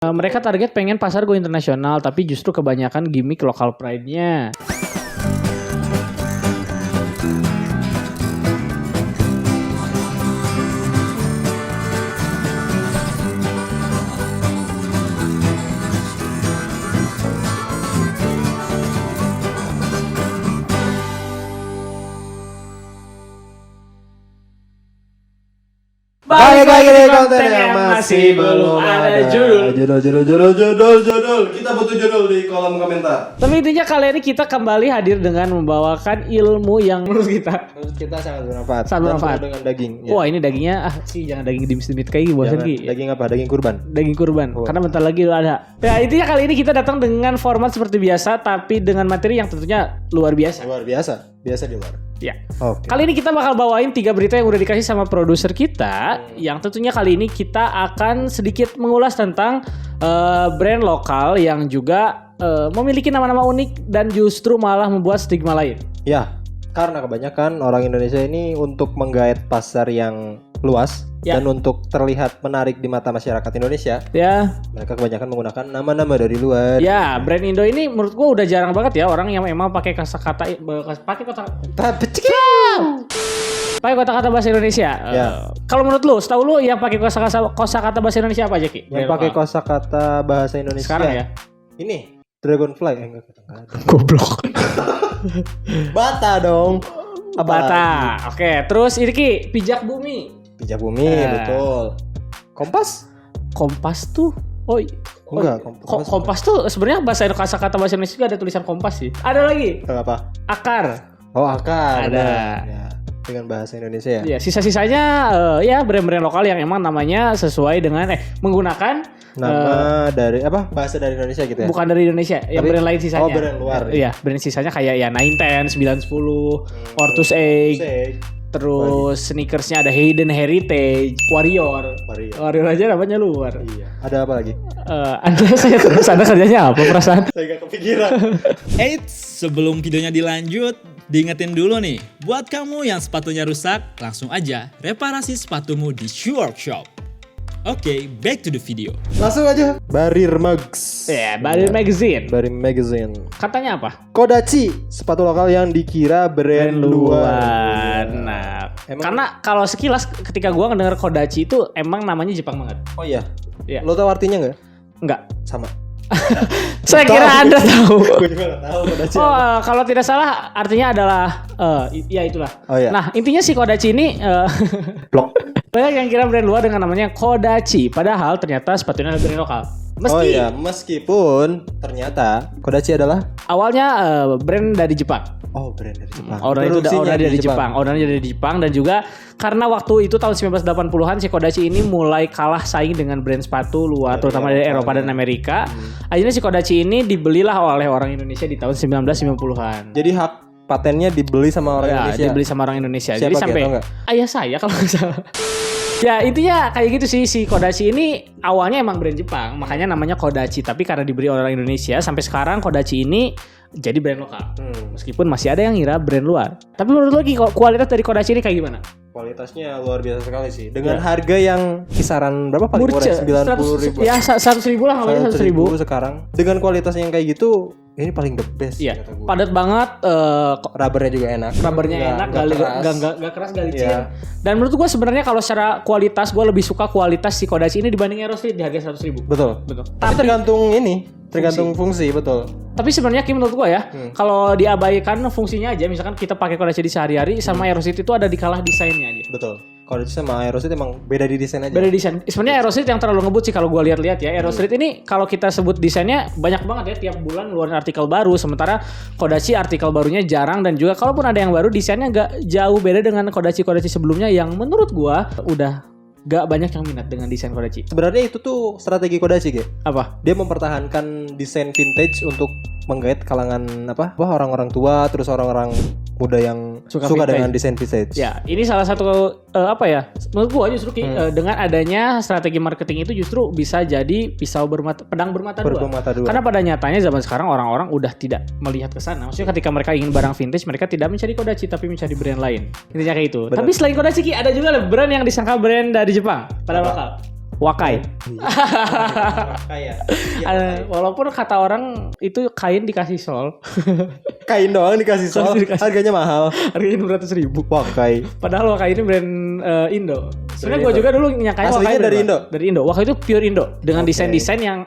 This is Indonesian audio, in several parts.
Mereka target pengen pasar go internasional, tapi justru kebanyakan gimmick lokal pride-nya. Balik lagi di konten yang masih belum ada judul. Judul. Kita butuh judul di kolom komentar. Tapi intinya kali ini kita kembali hadir dengan membawakan ilmu yang menurut kita Sangat bermanfaat. Sangat bermanfaat. Dan dengan daging. Ya. Wah, ini dagingnya jangan daging dimit-dimit kayak gitu bosan Ki. Daging apa? Daging kurban. Daging kurban. Oh. Karena bentar lagi ada. Ya, intinya kali ini kita datang dengan format seperti biasa tapi dengan materi yang tentunya luar biasa. Luar biasa. Biasa di luar. Ya. Oke. Kali ini kita bakal bawain 3 berita yang udah dikasih sama produser kita. Yang tentunya kali ini kita akan sedikit mengulas tentang brand lokal yang juga memiliki nama-nama unik dan justru malah membuat stigma lain. Ya, karena kebanyakan orang Indonesia ini untuk menggait pasar yang luas dan untuk terlihat menarik di mata masyarakat Indonesia, Ya. mereka kebanyakan menggunakan nama-nama dari luar. Ya, brand Indo ini menurut gua udah jarang banget ya orang yang memang pakai kata-kata bahasa Indonesia. Ya. Kalau menurut lu, setahu lu yang pakai kosakata bahasa Indonesia apa aja, Ki? Yang pakai kosakata bahasa Indonesia sekarang ya. Ini Dragonfly enggak. Goblok. Bata dong. Bata. Oke, terus ini Ki, pijak bumi. Pijak bumi, betul. Kompas? Kompas tuh. Enggak, Kompas tuh sebenarnya kosakata bahasa Indonesia juga ada tulisan kompas sih. Ada lagi. Apa? Akar. Oh, akar. Ada. Ya, dengan bahasa Indonesia ya. Ya, sisa-sisanya ya brand-brand lokal yang emang namanya sesuai dengan Nama dari apa? Bahasa dari Indonesia gitu ya. bukan dari Indonesia, yang brand lain sisanya. Oh, brand luar. Iya, brand sisanya kayak ya 910, 910, Ortus Egg. Terus sneakersnya ada Hayden Heritage, Warrior aja namanya luar. Iya. Ada apa lagi? Anda kerjanya apa perasaan? Saya gak kepikiran. Eits, sebelum videonya dilanjut, diingetin dulu nih, buat kamu yang sepatunya rusak, langsung aja reparasi sepatumu di Shoe Workshop. Oke, back to the video. Langsung aja. Barir Mags. Ya, Barir Magazine. Barir Magazine. Katanya apa? Kodachi, sepatu lokal yang dikira brand luar. Nah, Emang- karena kalau sekilas ketika gua ngedenger Kodachi itu emang namanya Jepang banget. Oh iya. Iya. Lo tahu artinya nggak? Enggak. Sama. Saya kira Anda tahu. Gue juga nggak tahu Kodachi. Oh, kalau tidak salah artinya adalah ya itulah. Oh, iya. Nah, intinya si Kodachi ini Blok. banyak yang kira brand luar dengan namanya Kodachi, padahal ternyata sepatunya adalah brand lokal. Oh iya, meskipun ternyata Kodachi adalah Awalnya brand dari Jepang. brand dari Jepang. Ownernya itu Produksinya dari Jepang. Ownernya dari Jepang dan juga karena waktu itu tahun 1980-an si Kodachi ini mulai kalah saing dengan brand sepatu luar terutama dari Eropa dan Amerika. Akhirnya si Kodachi ini dibelilah oleh orang Indonesia di tahun 1990-an. Jadi hak patennya dibeli sama orang Indonesia. Dibeli sama orang Indonesia. Siapa Jadi sampai tau nggak? ayah saya kalau nggak salah. Ya intinya kayak gitu sih, si Kodachi ini awalnya emang brand Jepang, makanya namanya Kodachi. Tapi karena dibeli oleh orang Indonesia, sampai sekarang Kodachi ini jadi brand lokal. Meskipun masih ada yang ngira brand luar. Tapi menurut lo Ki, kualitas dari Kodachi ini kayak gimana? Kualitasnya luar biasa sekali sih. Dengan harga yang kisaran berapa paling murah? Murce, 90.000. Ya 100.000 lah, namanya 100.000. sekarang. Dengan kualitas yang kayak gitu, ini paling the best. Iya, kata gue. padat banget. Rubbernya juga enak. Rubbernya enak, gak keras, gak licin. Iya. Dan menurut gue sebenarnya kalau secara kualitas, gue lebih suka kualitas si Kodachi ini dibanding Aerostreet di harga 100.000. Betul. Betul. Tapi tergantung fungsi, betul. Tapi sebenarnya Kim, menurut gue ya, kalau diabaikan fungsinya aja, misalkan kita pakai Kodachi di sehari-hari sama Aerostreet itu ada di kalah desainnya aja. Betul. Kodachi sama Aerostreet emang beda di desain aja. Beda desain. Sebenarnya Aerostreet yang terlalu ngebut sih kalau gue lihat-lihat ya. Aerostreet ini kalau kita sebut desainnya banyak banget ya, tiap bulan ngeluarin artikel baru. Sementara Kodachi artikel barunya jarang dan juga kalaupun ada yang baru desainnya gak jauh beda dengan Kodachi sebelumnya yang menurut gue udah gak banyak yang minat dengan desain Kodachi. Sebenarnya itu tuh strategi Kodachi, Ge. Apa? Dia mempertahankan desain vintage untuk menggait kalangan orang-orang tua, terus orang-orang muda yang Suka suka vintage. dengan desain vintage. Ya, ini salah satu menurut gua justru Ki, dengan adanya strategi marketing itu justru bisa jadi pedang bermata dua. Karena pada nyatanya zaman sekarang orang-orang udah tidak melihat ke sana. Maksudnya ketika mereka ingin barang vintage, mereka tidak mencari Kodachi tapi mencari brand lain. Intinya kayak itu. Benar. Tapi selain Kodachi Ki, ada juga brand yang disangka brand dari Jepang pada lokal. Wakai. Kayak Walaupun kata orang itu kain dikasih sol, kain doang dikasih sol, Dikasih. harganya mahal. harganya 600.000. Wakai. Padahal Wakai ini brand Indo. Sebenarnya gue juga dulu nyangkanya Aslinya Wakai dari brand Indo? apa? Dari Indo. Wakai itu pure Indo dengan Oke. desain-desain yang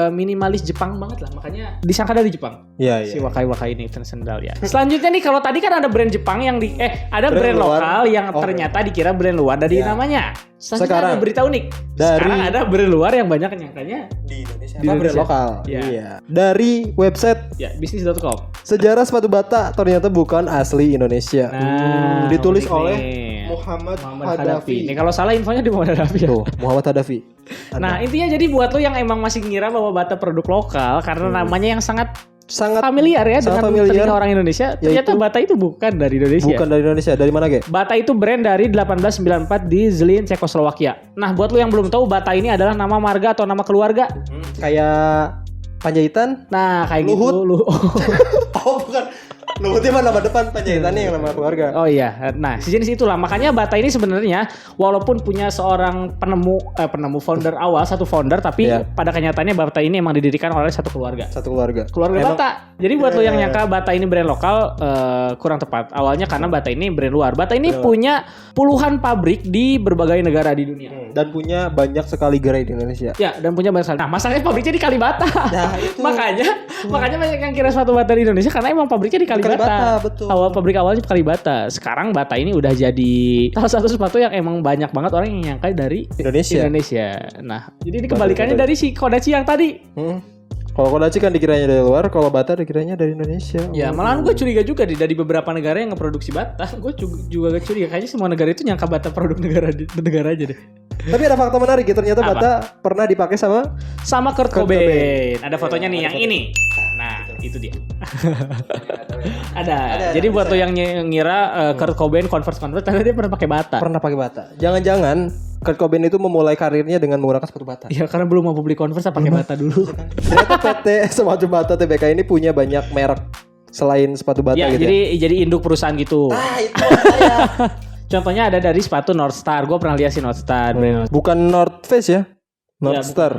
minimalis Jepang banget lah. Makanya disangka dari Jepang. Iya, Si iya. Wakai ini sandal ya. Selanjutnya nih kalau tadi kan ada brand Jepang yang ada Brand brand luar. lokal yang Oke. ternyata dikira brand luar dari Ya. namanya. Selanjutnya Sekarang. ada berita unik. Sekarang ada brand luar yang banyak nyangkanya Di Indonesia. Di Apa brand Indonesia. lokal? Iya. Iya. Dari website ya bisnis.com. Sejarah sepatu bata ternyata bukan asli Indonesia. Ditulis unik oleh nih. Muhammad Hadafi. Ini Hadafi. kalau salah infonya di Muhammad Hadafi ya. Tuh, Muhammad Hadafi. Nah intinya jadi buat lo yang emang masih ngira bahwa bata produk lokal karena namanya yang sangat sangat familiar ya sangat dengan familiar. telinga orang Indonesia, ternyata Yaitu- bata itu bukan dari Indonesia. bukan dari Indonesia. Dari mana, Ge? Bata itu brand dari 1894 di Zlín, Cekoslowakia. Nah buat lo yang belum tahu bata ini adalah nama marga atau nama keluarga. Kayak Panjaitan? Nah kayak Luhut. gitu. Oh, bukan. Luhutnya mah nama depan, Panjaitannya yang nama keluarga. Oh iya, nah sejenis itulah. Makanya Bata ini sebenarnya walaupun punya seorang penemu founder awal, satu founder, tapi Iya. pada kenyataannya Bata ini emang didirikan oleh satu keluarga. Satu keluarga. Keluarga Emang- Bata. Jadi buat lo yang Iya. nyangka Bata ini brand lokal kurang tepat. Awalnya karena Bata ini brand luar. Bata ini Brand luar. punya puluhan pabrik di berbagai negara di dunia. Dan punya banyak sekali gerai di Indonesia. Ya, dan punya banyak sekali. Nah, masalahnya pabriknya di Kalibata. Nah, itu. makanya banyak yang kira sepatu Bata di Indonesia karena emang pabriknya di Kalibata. Kalibata, betul. Pabrik awalnya di Kalibata. Sekarang Bata ini udah jadi salah satu sepatu yang emang banyak banget orang yang nyangka dari Indonesia. Nah, jadi ini kebalikannya dari si Kodachi yang tadi. Kalau Kodachi kan dikiranya dari luar, kalau Bata dikiranya dari Indonesia. Ya, malahan gue curiga juga dari beberapa negara yang ngeproduksi Bata. Gue juga gak curiga kayaknya semua negara itu nyangka Bata produk negara aja deh. Tapi ada fakta menarik ya, ternyata Apa? Bata pernah dipakai sama Sama Kurt Kurt Cobain. Cobain. Ada fotonya nih Ada yang foto. ini. Nah, itu dia. Ada, Jadi buat bisa. lo yang ngira Kurt Cobain Converse ternyata dia pernah pakai Bata. pernah pakai Bata. Jangan-jangan Kurt Cobain itu memulai karirnya dengan menggunakan sepatu Bata. Iya, karena belum mampu beli Converse pakai Bata dulu. Ternyata PT Sepatu Bata TBK ini punya banyak merek selain sepatu Bata Ya, gitu. jadi induk perusahaan gitu. Itu saya. Contohnya ada dari sepatu North Star. Gue pernah lihat sih North Star. brand North Bukan North Face ya? North Ya, Star.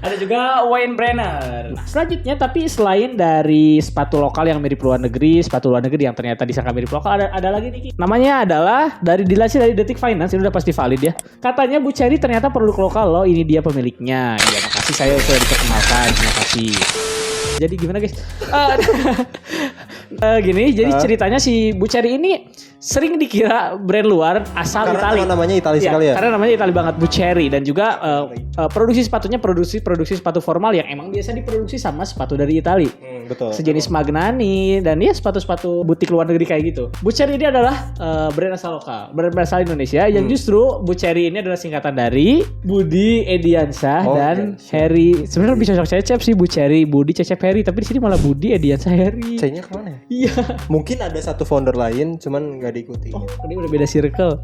Ada juga Wayne Brenner. Nah, selanjutnya tapi selain dari sepatu lokal yang mirip luar negeri, sepatu luar negeri yang ternyata disangka mirip lokal, ada lagi nih Ki. Namanya adalah dilansir dari Detik Finance, ini udah pasti valid ya. Katanya Buceri ternyata produk lokal loh, ini dia pemiliknya. Ya makasih saya sudah diperkenalkan, terima kasih. Jadi gimana guys? Gini, jadi ceritanya si Buceri ini sering dikira brand luar asal Itali. Karena namanya Itali Iya, sekali ya. Karena namanya Itali banget, Buceri, dan juga produksi sepatunya produksi sepatu formal yang emang biasa diproduksi sama sepatu dari Itali. Betul. Sejenis Magnani dan ya sepatu-sepatu butik luar negeri kayak gitu. Buceri ini adalah brand asal lokal, brand asal Indonesia yang justru Buceri ini adalah singkatan dari Budi Ediansyah dan Harry. Sebenarnya lebih cocok Cecep sih Buceri, Budi Cecep Harry, tapi di sini malah Budi Ediansyah Harry. C-nya kemana ya? Iya. Mungkin ada satu founder lain, cuman nggak diikuti. Oh, ini udah beda circle.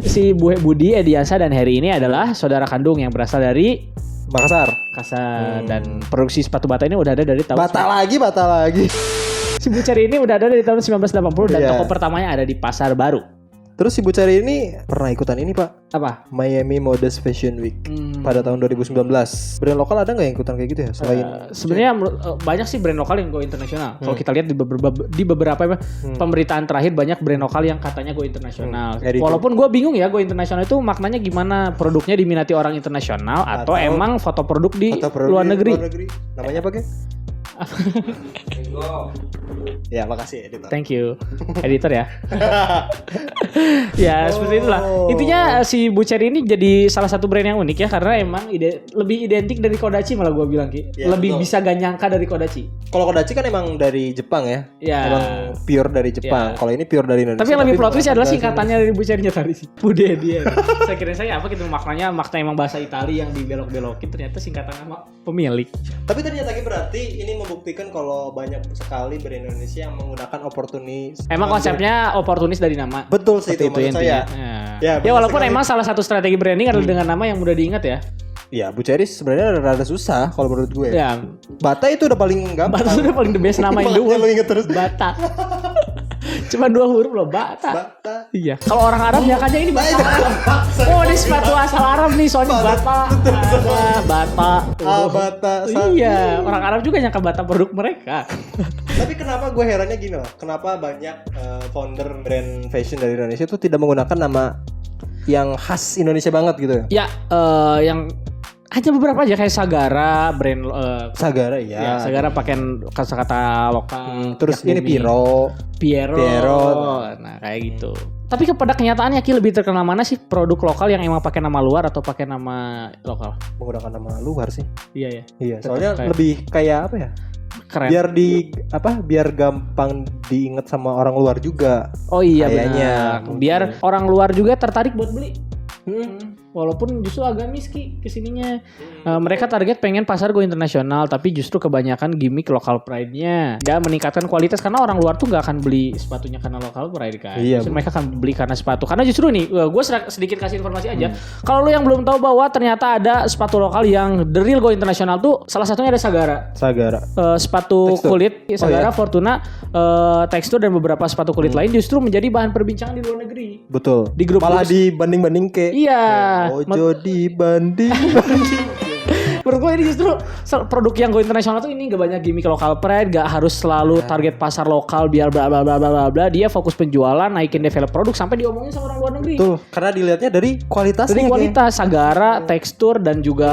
Si Budi Ediansyah dan Harry ini adalah saudara kandung yang berasal dari Makassar. Makassar dan produksi sepatu Bata ini udah ada dari tahun Bata lagi. Si Buceri ini udah ada dari tahun 1980 dan Iya. toko pertamanya ada di Pasar Baru. Terus si Buceri ini pernah ikutan ini Pak, Apa? Miami Modest Fashion Week pada tahun 2019. Brand lokal ada nggak yang ikutan kayak gitu ya? Selain Sebenarnya banyak sih brand lokal yang go internasional. Kalau kita lihat di beberapa pemberitaan terakhir banyak brand lokal yang katanya go internasional. Kayak di- Walaupun gue bingung ya go internasional itu maknanya gimana? Produknya diminati orang internasional atau emang foto produk di Atau produk luar di negeri? Namanya apa, Ge? Ya, makasih editor. Thank you, editor ya. Ya seperti itulah. Intinya si Buceri ini jadi salah satu brand yang unik ya karena emang lebih identik dari Kodachi malah gue bilang Ki. Ya, Lebih betul. bisa gak nyangka dari Kodachi. Kalau Kodachi kan emang dari Jepang ya. Ya. Emang pure dari Jepang. Ya. Kalau ini pure dari Indonesia. Tapi yang lebih plot twist menggunakan adalah bahasa singkatannya dari Bucerinya tadi sih. Bude dia. Saya kira saya apa gitu makna emang bahasa Italia yang dibelok-belokin ternyata singkatan nama pemilik. Tapi ternyata berarti ini membuktikan kalau banyak sekali brand Indonesia yang menggunakan opportunis. Emang konsepnya oportunis dari nama. Betul sih Seperti itu maksud intinya. saya. Ya, Ya, walaupun betul sekali. emang salah satu strategi branding adalah dengan nama yang mudah diingat ya. Ya, Buceri sebenarnya rada susah kalau menurut gue. Ya, Bata itu udah paling gampang. Bata udah paling the best nama Makanya Indo. lu inget terus. Bata. Cuma 2 huruf loh, bata. Bata. Iya. Kalau orang Arab nyangkanya ini bata. Oh, ini sepatu asal Arab nih, soalnya bata. Ada bata. Bata. Iya, orang Arab juga nyangka bata produk mereka. Tapi kenapa gue herannya gini loh. Kenapa banyak founder brand fashion dari Indonesia itu tidak menggunakan nama yang khas Indonesia banget gitu? Ya, yang hanya beberapa aja kayak Sagara, brand Sagara ya. Sagara pakai kata-kata lokal. Terus Yakumi. ini Piero. Nah, kayak gitu. Tapi kepada kenyataannya Ki lebih terkenal mana sih produk lokal yang emang pakai nama luar atau pakai nama lokal? Menggunakan nama luar sih. Iya ya. Iya, Tetap soalnya kayak- lebih kayak apa ya? Keren. Biar gampang diingat sama orang luar juga. Oh iya Kayaknya. benar. Biar orang luar juga tertarik buat beli. Walaupun justru agak miski kesininya. Mereka target pengen pasar go internasional, tapi justru kebanyakan gimmick lokal pride-nya. Gak meningkatkan kualitas karena orang luar tuh gak akan beli sepatunya karena lokal pride kan. Iya, Justru mereka akan beli karena sepatu. Karena justru nih, gue sedikit kasih informasi aja. Kalau lu yang belum tahu bahwa ternyata ada sepatu lokal yang the real go internasional tuh salah satunya ada Sagara. Sepatu Tekstur. kulit Sagara, iya. Fortuna, tekstur dan beberapa sepatu kulit lain justru menjadi bahan perbincangan di luar negeri. Betul. Di grup- malah dibanding-banding ke. Iya. Ojo dibanding. Menurut gue ini justru produk yang go internasional tuh ini gak banyak gimmick lokal pride, gak harus selalu target pasar lokal biar bla bla bla bla bla. Dia fokus penjualan, naikin develop produk sampai diomongin sama orang luar negeri. Tuh, karena dilihatnya dari kualitasnya. Dari kualitas Sagara, tekstur dan juga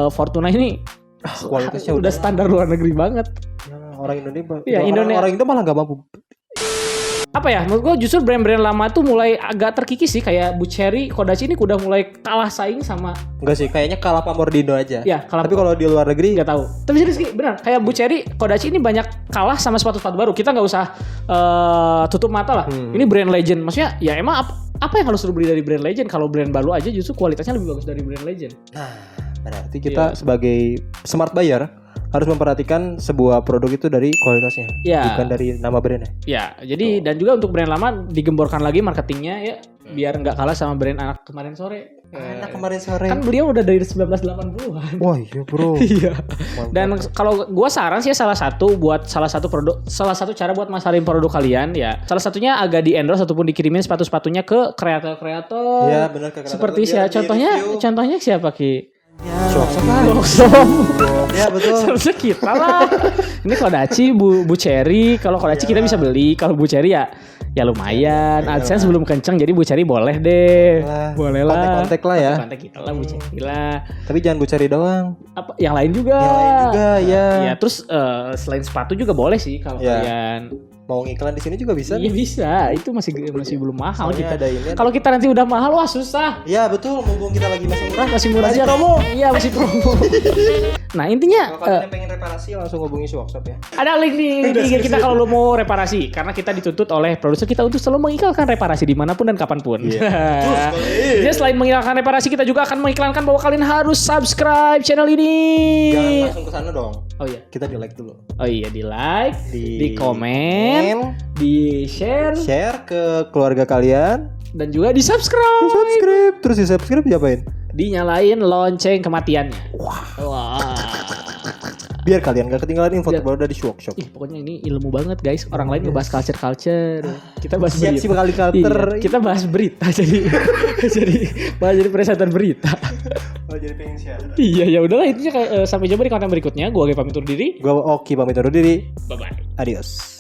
Fortuna ini kualitasnya udah standar luar negeri banget. Ya, orang Indonesia. Iya, orang Indo malah gak mampu. Apa ya? Menurut gue justru brand-brand lama tuh mulai agak terkikis sih, kayak Buceri, Kodachi ini udah mulai kalah saing sama. Enggak sih, kayaknya kalah pamor di Indo aja. Ya, kalah. Tapi kalau di luar negeri Nggak tahu. Tapi serius Ki, benar. Kayak Buceri, Kodachi ini banyak kalah sama sepatu-sepatu baru. Kita nggak usah tutup mata lah. Ini brand legend. Maksudnya ya emang apa yang harus lu beli dari brand legend? Kalau brand baru aja justru kualitasnya lebih bagus dari brand legend. Nah, berarti kita sebagai smart buyer harus memperhatikan sebuah produk itu dari kualitasnya, Ya. bukan dari nama brandnya. Ya, jadi dan juga untuk brand lama digemborkan lagi marketingnya ya, biar nggak kalah sama brand anak kemarin sore. Anak kemarin sore. Kan beliau udah dari 1980-an. Wah iya bro. Iya. Mantap. Dan kalau gua saran sih salah satu cara buat masarin produk kalian ya. Salah satunya agak di endorse ataupun dikirimin sepatu-sepatunya ke kreator-kreator. Iya benar ke kreator. Seperti Biar siapa? di-review. Contohnya siapa Ki? Shop lah. Ya betul. Seharusnya kita lah. Ini Kodachi, Bu Cherry. Kalau Kodachi kita bisa beli. Kalau Bu Cherry ya lumayan. AdSense belum kenceng, jadi Bu Cherry boleh deh. Boleh lah. Kontak lah ya. Kontak kita lah Bu Cherry lah. Tapi jangan Bu cari doang. Apa yang lain juga? Ya. Ya terus selain sepatu juga boleh sih kalau Ya. kalian. Mau ngiklan di sini juga bisa. Iya bisa. Itu masih belum mahal Soalnya kita. ada ini. Kalau kita nanti udah mahal wah susah. Ya betul, mumpung kita lagi masih murah. Masih murah Masih aja. promo. Iya masih promo. Nah intinya Kalau kalian yang pengen reparasi langsung hubungi si workshop ya. ada link di IG kita kalau lo mau reparasi karena kita dituntut oleh produser kita untuk selalu mengiklankan reparasi dimanapun dan kapanpun. Jadi selain mengiklankan reparasi kita juga akan mengiklankan bahwa kalian harus subscribe channel ini. Jangan langsung ke sana dong. Oh iya. Kita di like dulu. Oh iya di like, di komen, di share Share ke keluarga kalian. dan juga di subscribe. Subscribe. Terus di subscribe diapain? Dinyalain lonceng kematiannya. Wah. Biar kalian gak ketinggalan info terbaru dari workshop. Ih, pokoknya ini ilmu banget guys. Orang lain ngebahas culture. Kita bahas Siap berita. sih kali culture. Iya, kita bahas berita jadi jadi presenter berita. Oh jadi pengen share. Iya ya udahlah intinya kayak sampai jumpa di konten berikutnya. Gua Ogi pamit undur diri. Gua Oki pamit undur diri. Bye bye. Adios.